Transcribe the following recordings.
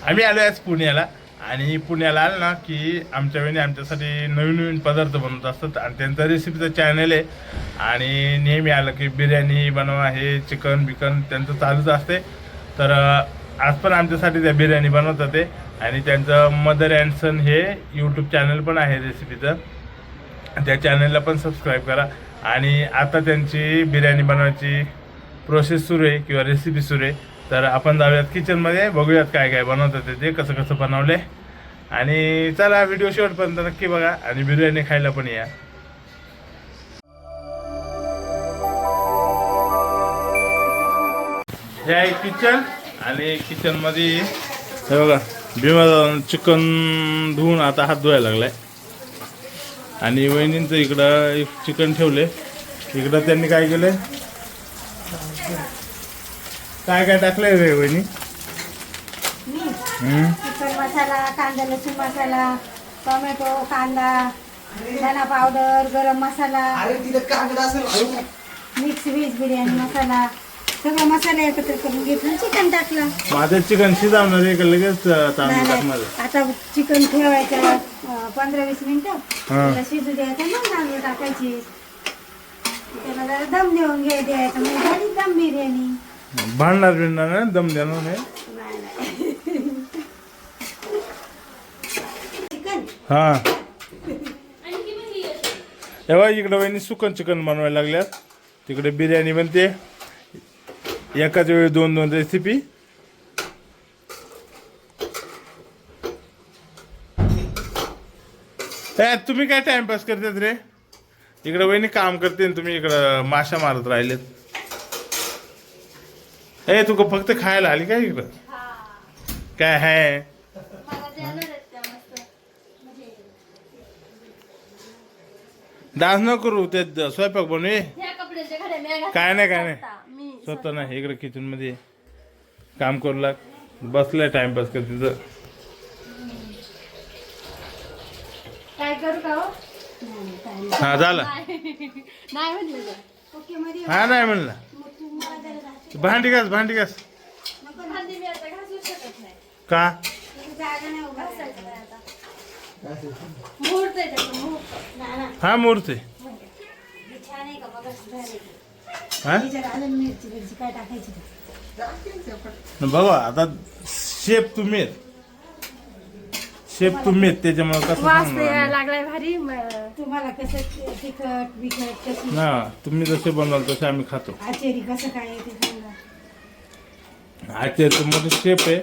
आम्ही आलो आज पुण्याला आणि पुण्याला आलो ना की आमच्या वेळी आमच्यासाठी नवीन नवीन पदार्थ बनवत असतात आणि त्यांचा रेसिपीचं चॅनल आहे आणि नेहमी आलं की बिर्याणी बनवा हे चिकन बिकन त्यांचं चालूच असते. तर आज पण आमच्यासाठी त्या बिर्याणी बनवतात ते आणि त्यांचं मदर अँड सन हे यूट्यूब चॅनल पण आहे रेसिपीचं. त्या चॅनलला पण सबस्क्राईब करा. आणि आता त्यांची बिर्याणी बनवायची प्रोसेस सुरू आहे किंवा रेसिपी सुरू आहे. तर आपण जाऊयात किचनमध्ये, बघूयात काय काय बनवतात ते कसं कसं बनवले. आणि चला व्हिडिओ शेवटपर्यंत नक्की बघा आणि बिर्याणी खायला पण या. हे आहे किचन आणि किचनमध्ये हे बघा भीमा चिकन धुवून आता हात धुवायला लागलाय आणि वहिनींचं इकडं एक चिकन ठेवले. इकडं त्यांनी काय केलंय, काय काय टाकलंय रे वहिनी? चिकन मसाला, कांदा लसूण मसाला, टोमॅटो, कांदा, धना पावडर, गरम मसाला, मिक्स व्हेज बिर्याणी मसाला, सगळं मसाला एकत्र करून घेतलं, चिकन टाकलं. माझं चिकन शिजवणार आहे का लगेच तांदूळ टाकणार? आता चिकन ठेवायचं 15-20 मिनिटं, त्याला शिजू द्यायचं, मग तांदूळ टाकायचे, त्याला जरा दम देऊन द्यायचं, मग झाली दम बिर्याणी. भांडणार बिडणार नाही, दम देणार नाही. हा तेव्हा इकडे वहिनी सुकन चिकन बनवायला लागल्यात, तिकडे बिर्याणी बनते. एकाच वेळी 2-2 रेसिपी. तुम्ही काय टाइमपास करतात रे? इकडे वहिनी काम करते आणि तुम्ही इकडं माशा मारत राहिलेत. तू फक्त खायला आली काय इकडं? काय आहे? डान्स न करू, ते स्वयंपाक बनवे. काय नाही काय नाही, स्वतः नाही. इकडे किचन मध्ये काम करू लाग, बसलाय टाइमपास कर तिथं. काय करू का? हा झालं. हा नाही म्हणलं. भांडी घास भांडी घास. का? हा मुहूर्त आहे. बघा आता शेफ तुम्ही त्याच्यामुळे कसं लागलाय भारी. तुम्हाला कसं तिखट बिखट कसं ना, तुम्ही जसे बनवाल तसे आम्ही खातो. आचेरी कसं काय ते सांगा. आचार्य मोठे शेफ आहे,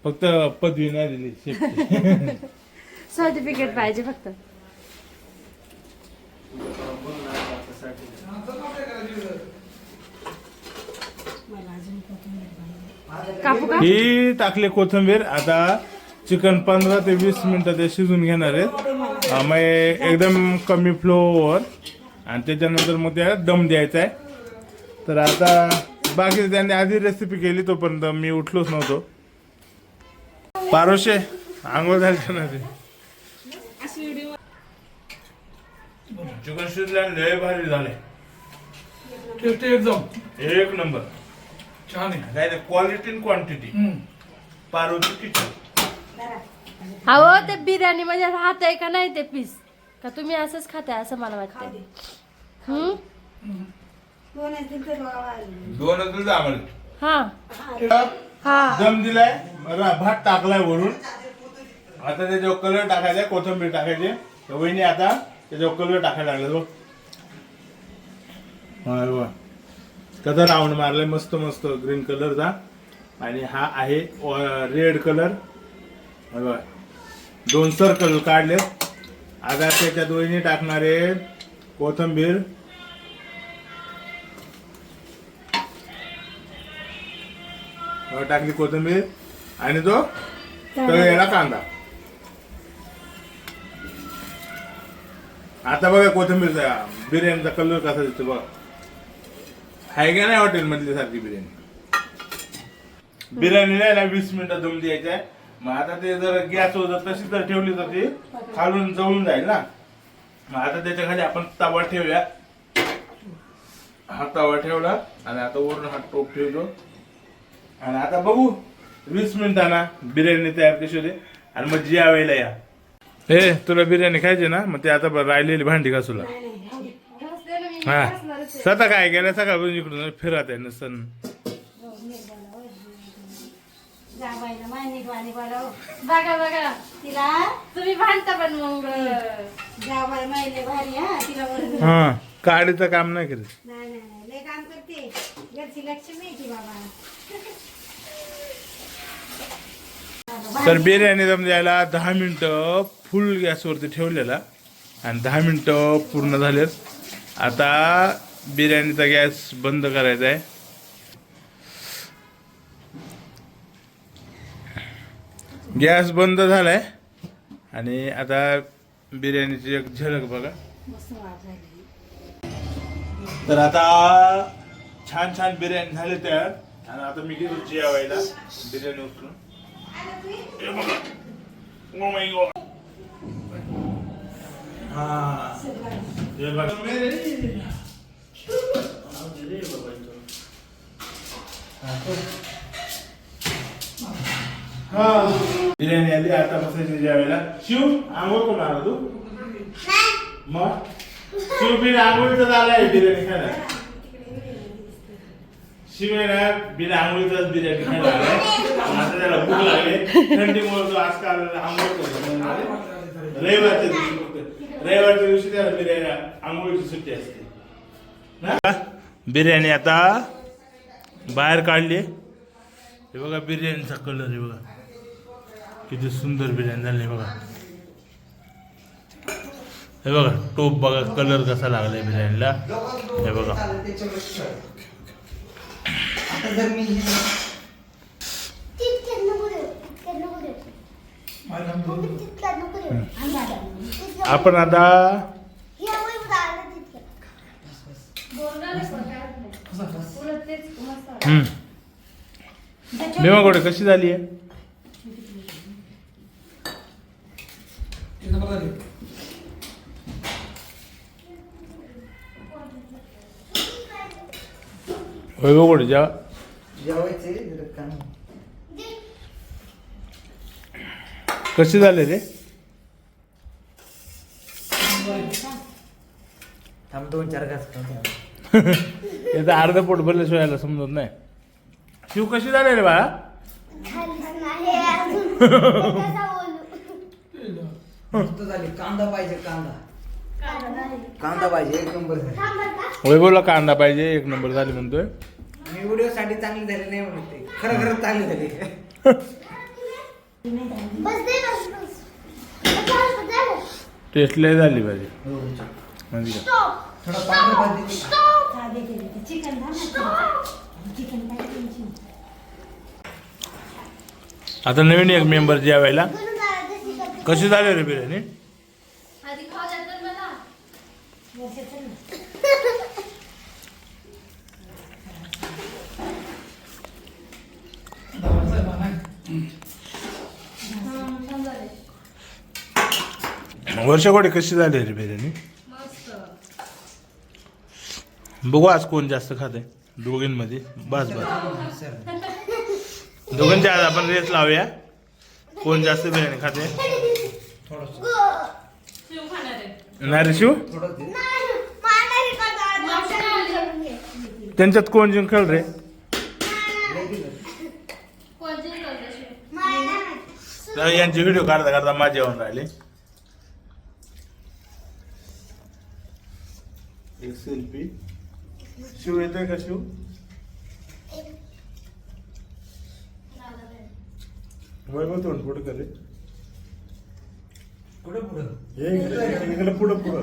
फक्त पदवी नाही दिली शेफ. सर्टिफिकेट पाहिजे फक्त. ही टाकले कोथिंबीर. आता चिकन 15 ते 20 मिनिटं ते शिजून घेणार आहेत. मग एकदम कमी फ्लोवर आणि त्याच्यानंतर मग त्याला दम द्यायचा आहे. तर आता बाकी त्यांनी आधी रेसिपी केली, तोपर्यंत मी उठलोच नव्हतो. पारोशे आंघोळ झाली का नाही? चिकन शिजल्या लय भारी झाले, एकदम एक नंबर. छान आहे, काय क्वालिटी आणि क्वांटिटी. पारोची किचन. हो, ते बिर्याणी मध्ये राहत आहे का नाही ते पीस, का तुम्ही असंच खाताय असं मला वाटतं. दोनच दिवस आम्हाला. हा हा दम दिलाय, भात टाकलाय वरून. आता त्याच्यावर कलर टाकायचा, कोथिंबीर टाकायचे. वहिनी आता त्याच्यावर कलर टाकायला लागले. बघ कसा राऊंड मारलाय, मस्त मस्त ग्रीन कलरचा. आणि हा आहे रेड कलर. 2 सर्कल काढले. आता त्याच्यात वहिनी टाकणारे कोथिंबीर, टाकली कोथिंबीर आणि तो तळलेला कांदा. आता बघा कोथिंबीरचा बिर्याणीचा कलर कसा दिसतो बघा. आहे का नाही हॉटेल मधली सारखी बिर्याणी? बिर्याणीला ना 20 मिनिटं दम द्यायचा आहे. मग आता ते जर गॅसवर जर तशी जर ठेवली तर ती खालून जळून जाईल ना. मग आता त्याच्या खाली आपण तवा ठेवूया. हा तवा ठेवला आणि आता वरून हा टोप ठेवलो आणि आता बघू 20 मिनिटांना बिर्याणी तयार कशी होते आणि मग जेवायला या. हे तुला बिर्याणी खायची ना, मग ते आता राहिलेली भांडी का तुला. नाही, नाही, राहू दे. घासते ना मी, हा घासणारच आहे. स्वतः काय केलं सकाळपासून इकडून फिरत आहे नसन. हो, नीट बोला, हो. जावायला माय नीट बोला, हो. बघा बघा तिला तुम्ही भांडता पण मग जावाय मायले भारी हा तिला वरून. हा काडीचं काम नाही करत. नाही नाही नाही लय काम करते घरची लक्ष्मी आहे ती बाबा. तर बिर्याणी दम द्यायला 10 मिनिटं फुल गॅसवरती ठेवलेला आणि 10 मिनिटं पूर्ण झालेत. आता बिर्याणीचा गॅस बंद करायचा आहे. गॅस बंद झालाय आणि आता बिर्याणीची एक झलक बघा. मस्त वाट झाली. तर आता छान छान बिर्याणी झाली तयार आणि आता मी घेतो जेवायला बिर्याणी उचलून. हे बघा. Oh my God. हा. हे बघा. हा. बिर्याणी आली आता बसायची जेवायला. शिव आंघोळ कोण आला तू मग शिव बिना आंघोळीचा झालाय बिर्याणी खायला. शिव आहे ना बिना आंघोळीचाच बिर्याणी खायला आलाय. आता त्याला भूक लागली थंडीमुळे तो आजकाल आंघोळ करतो. रविवारच्या दिवशी त्याला बिर्याणी आंघोळीची सुट्टी असते ना. बिर्याणी आता बाहेर काढली. हे बघा बिर्याणीचा कलर आहे बघा किती सुंदर बिर्याणी झाली बघा. हे बघा टोप बघा कलर कसा लागलाय बिर्याणीला. हे बघा आपण आता भीमागोडे कशी झाली आहे. वैभवगोडे कशी झाले रे. थांब 2-4 घास याचा अर्ध पोट भरल्याशिवाय याला समजत नाही. शिव कशी झाले रे बाळा. मस्त झाली. कांदा पाहिजे कांदा पाहिजे. एक नंबर झाली. वैभवला कांदा पाहिजे. एक नंबर झाली म्हणतोय. मी व्हिडिओ साठी चांगली झाली नाही म्हणते. खरं चांगली झाली. टेस्ट लय झाली पाहिजे म्हणजे थोडं पाणी पाहिजे. साधे केले ते चिकन झालं. चिकन काय टेन्शन. आता नवीन एक मेंबर जेवायला. कशी झाली रे बिर्याणी. आधी खाऊ द्या तर मला. वर्षाचं ना. छान झाले. वर्षाकोडे कशी झाली रे बिर्याणी. मस्त. बघू आज कोण जास्त खाते दोघींमध्ये. बस दोघांच्या आज आपण रेस लावूया कोण जास्त बिर्याणी खाते. शिव खाणार आहे. नाही रे शिव थोडं दे. त्यांच्यात कोण जिंकल रे. कोणची करते शिव. तर यांचे व्हिडिओ काढता काढता माझे येऊन राहिले. एक सेल्फी. शिव येतोय का शिव. वैभव तोंड पुढे कर रे. पुढं हे इकडे पुढं पुढं